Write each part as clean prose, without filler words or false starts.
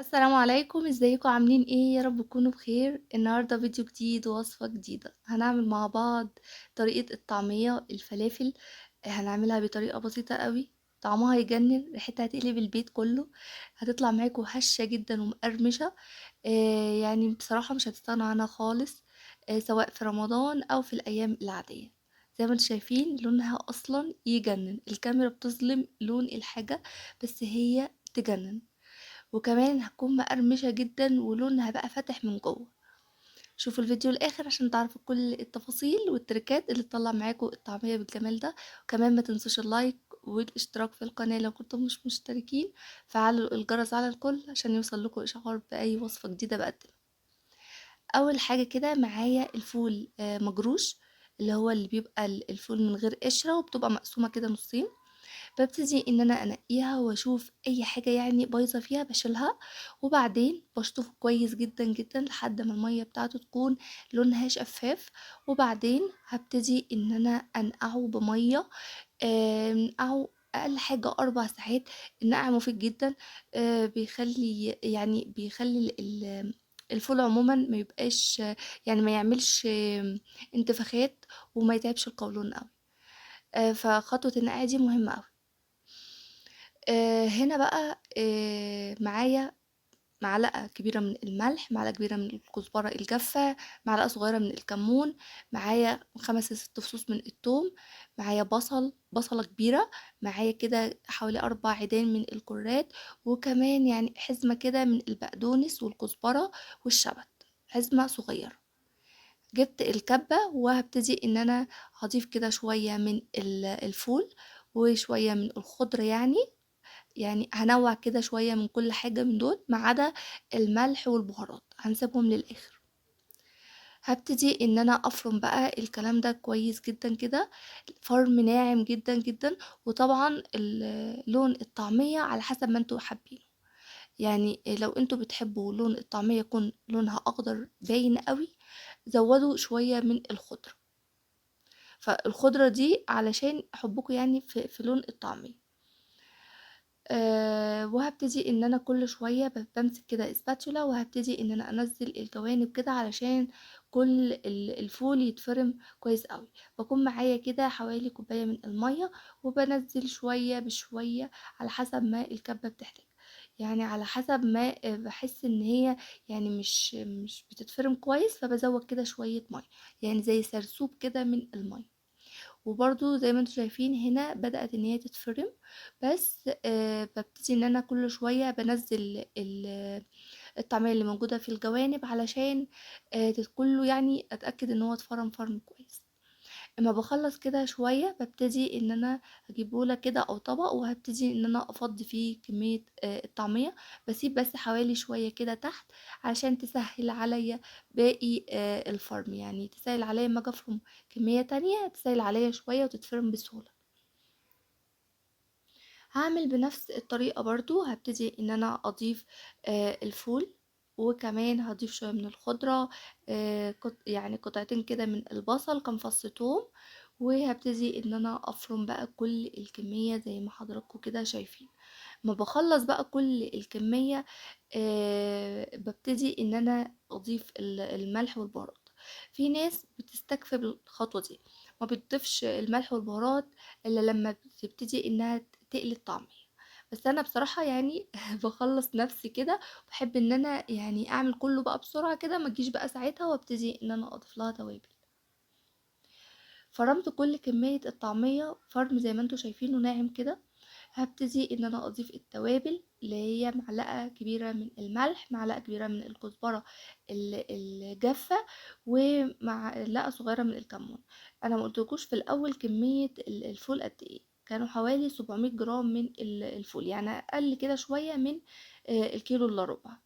السلام عليكم، ازيكم عاملين ايه؟ يا رب تكونوا بخير. النهارده فيديو جديد ووصفة جديدة. هنعمل مع بعض طريقة الطعمية الفلافل. هنعملها بطريقة بسيطة قوي، طعمها هيجنن، ريحتها هتقلب البيت كله. هتطلع معاكم هشة جدا ومقرمشة. يعني بصراحة مش هتستغنوا عنها خالص. سواء في رمضان او في الايام العادية. زي ما انتم شايفين لونها اصلا يجنن، الكاميرا بتظلم لون الحاجة بس هي تجنن. وكمان هتكون مقرمشة جدا ولونها بقى فاتح من جوه. شوفوا الفيديو الاخر عشان تعرفوا كل التفاصيل والتركات اللي تطلع معاكم الطعمية بالجمال ده. وكمان ما تنسوش اللايك والاشتراك في القناة لو كنتم مش مشتركين. فعلوا الجرس على الكل عشان يوصل لكم اشعار باي وصفة جديدة بقدمها. اول حاجة كده معايا الفول مجروش، اللي هو اللي بيبقى الفول من غير قشرة وبتبقى مقسومة كده نصين. بابتدي ان انا انقيها واشوف اي حاجة يعني بايظة فيها بشيلها. وبعدين بشطفه كويس جدا جدا لحد ما المية بتاعته تكون لونها شفاف. وبعدين هبتدي ان انا انقعه بمية. نقعه اقل حاجة 4 ساعات. النقع مفيد جدا. بيخلي الفول عموما ما يبقاش، يعني ما يعملش انتفاخات، وما يتعبش القولون قوي. فخطوة النقع دي مهمة قوي. هنا بقى معايا معلقة كبيرة من الملح، معلقة كبيرة من الكزبرة الجافة، معلقة صغيرة من الكمون، معايا 5 6 فصوص من الثوم، معايا بصلة كبيرة، معايا كده حوالي 4 عيدان من الكرات، وكمان يعني حزمة كده من البقدونس والكزبرة والشبت، حزمة صغيرة. جبت الكبة وهبتدي ان انا هضيف كده شوية من الفول وشوية من الخضرة، يعني هنوع كده شوية من كل حاجة من دول ما عدا الملح والبهارات هنسيبهم للآخر. هبتدي ان انا افرم بقى الكلام ده كويس جدا كده، فرم ناعم جدا جدا. وطبعا لون الطعمية على حسب ما انتوا حابين. يعني لو انتوا بتحبوا لون الطعمية يكون لونها اخضر باين قوي، زودوا شوية من الخضرة. فالخضرة دي علشان حبكم يعني في لون الطعمية. وهبتدي ان انا كل شوية بمسك كده اسباتولا، وهبتدي ان انا انزل الجوانب كده علشان كل الفول يتفرم كويس قوي. بكون معايا كده حوالي كوباية من المية، وبنزل شوية بشوية على حسب ما الكبة بتحتاج. يعني على حسب ما بحس ان هي يعني مش بتتفرم كويس، فبزود كده شوية مية، يعني زي سرسوب كده من المية. وبرضو زي ما انتم شايفين هنا بدأت ان هي تتفرم. بس ببتدي ان انا كل شوية بنزل الطعمية اللي موجودة في الجوانب علشان كله يعني اتأكد ان هو اتفرم فرم كويس. اما بخلص كده شوية ببتدي ان انا اجيب بولة كده او طبق، وهبتدي ان انا افضي فيه كمية الطعمية. بسيب بس حوالي شوية كده تحت عشان تسهل عليا باقي الفرم، يعني تسهل عليا ما اجي افرم كمية تانية، تسهل عليا شوية وتتفرم بسهولة. هعمل بنفس الطريقة برضو، هبتدي ان انا اضيف الفول، وكمان هضيف شوية من الخضرة. يعني قطعتين كده من البصل، كام فص توم. وهبتدي ان انا افرم بقى كل الكمية زي ما حضراتكم كده شايفين. ما بخلص بقى كل الكمية ببتدي ان انا اضيف الملح والبهارات. في ناس بتستكفي بالخطوة دي، ما بتضيفش الملح والبهارات الا لما بتبتدي انها تقلي الطعمية. بس انا بصراحة يعني بخلص نفسي كده، بحب ان انا يعني اعمل كله بقى بسرعة كده، ما تجيش بقى ساعتها وابتدي ان انا اضيف لها توابل. فرمت كل كمية الطعمية فرم زي ما انتوا شايفينه ناعم كده. هبتدي ان انا اضيف التوابل اللي هي معلقة كبيرة من الملح، معلقة كبيرة من الكزبرة الجافة، ومعلقة صغيرة من الكمون. انا ما قلتلكوش في الاول كمية الفول قد ايه، كانوا حوالي 700 جرام من الفول، يعني اقل كده شوية من الكيلو الا ربع.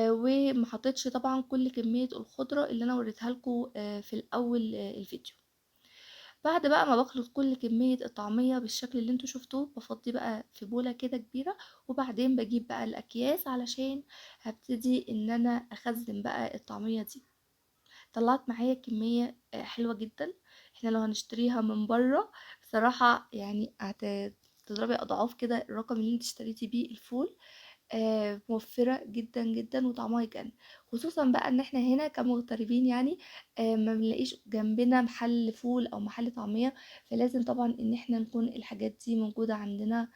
وما حطيتش طبعا كل كمية الخضرة اللي انا وريتها لكم في الاول الفيديو. بعد بقى ما بخلط كل كمية الطعمية بالشكل اللي انتوا شفتوه، بفضي بقى في بولة كده كبيرة. وبعدين بجيب بقى الاكياس علشان هبتدي ان انا اخزن بقى الطعمية دي. طلعت معايا كمية حلوة جدا. احنا لو هنشتريها من بره بصراحة يعني هتضربي اضعاف كده الرقم اللي انت اشتريتي بيه الفول. موفّرة جدًا، جدًا وطعمها يجنن، خصوصًا بقى إن إحنا هنا كمغتربين يعني ما بنلاقيش جنبنا محل فول أو محل طعمية، فلازم طبعًا إن إحنا نكون الحاجات دي موجودة عندنا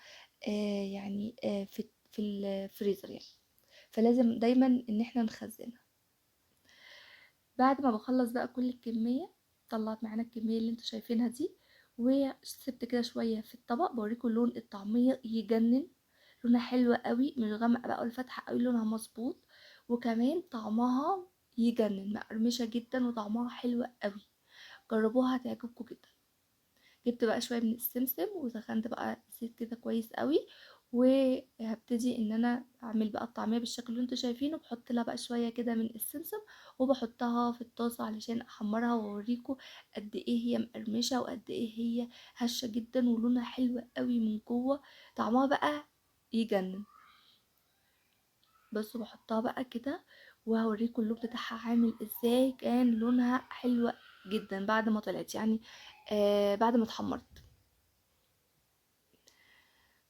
يعني في الفريزر يعني، فلازم دايمًا إن إحنا نخزّنها. بعد ما باخلّص بقى كل الكمية، طلّعت معانا الكمية اللي أنتم شايفينها دي، وسِبت كده شوية في الطبق باوريكم لون الطعمية يجنن، لونها حلو أوي، مش غامقة بقى ولا فاتحة أوي، لونها مضبوط، وكمان طعمها يجنن، مقرمشة جدًا وطعمها حلو أوي، جرّبوها هتعجبكم جدًا. جبت بقى شوية من السمسم وسخنت بقى الزيت كده كويس قوي، وهبتدي ان انا اعمل بقى الطعمية بالشكل اللي انتوا شايفينه، بحط لها بقى شوية كده من السمسم وبحطها في الطاسة علشان احمرها واوريكم قد ايه هي مقرمشة وقد ايه هي هشة جدا ولونها حلو قوي من جوه، طعمها بقى يجنن. بصوا بحطها بقى كده وهوريكم اللون بتاعها عامل ازاي، كان لونها حلو جدا بعد ما طلعت يعني بعد ما اتحمرت.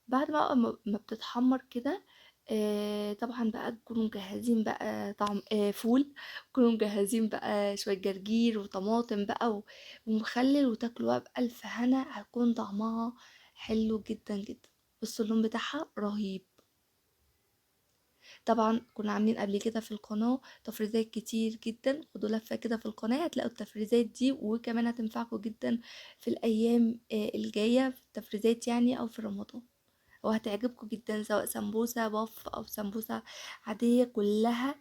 بعد بقى ما بتتحمر كده طبعا بقى تكونوا مجهزين بقى طعم فول، تكونوا مجهزين بقى شوية جرجير وطماطم بقى ومخلل وتاكلوها بألف هنا، هيكون طعمها حلو جدا جدا. بصوا اللون بتاعها رهيب. طبعا كنا عاملين قبل كده في القناة تفريزات كتير جدا، خدوا لفة كده في القناة هتلاقوا التفريزات دي، وكمان هتنفعكم جدا في الأيام الجاية في التفريزات يعني أو في رمضان، وهتعجبكم جدا سواء سمبوسة بف او سمبوسة عادية، كلها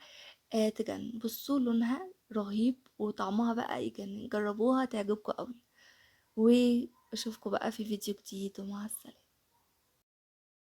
تجنن. بصوا لونها رهيب وطعمها بقى يجنن، جربوها تعجبكم قوي، واشوفكم بقى في فيديو جديد ومع السلامة.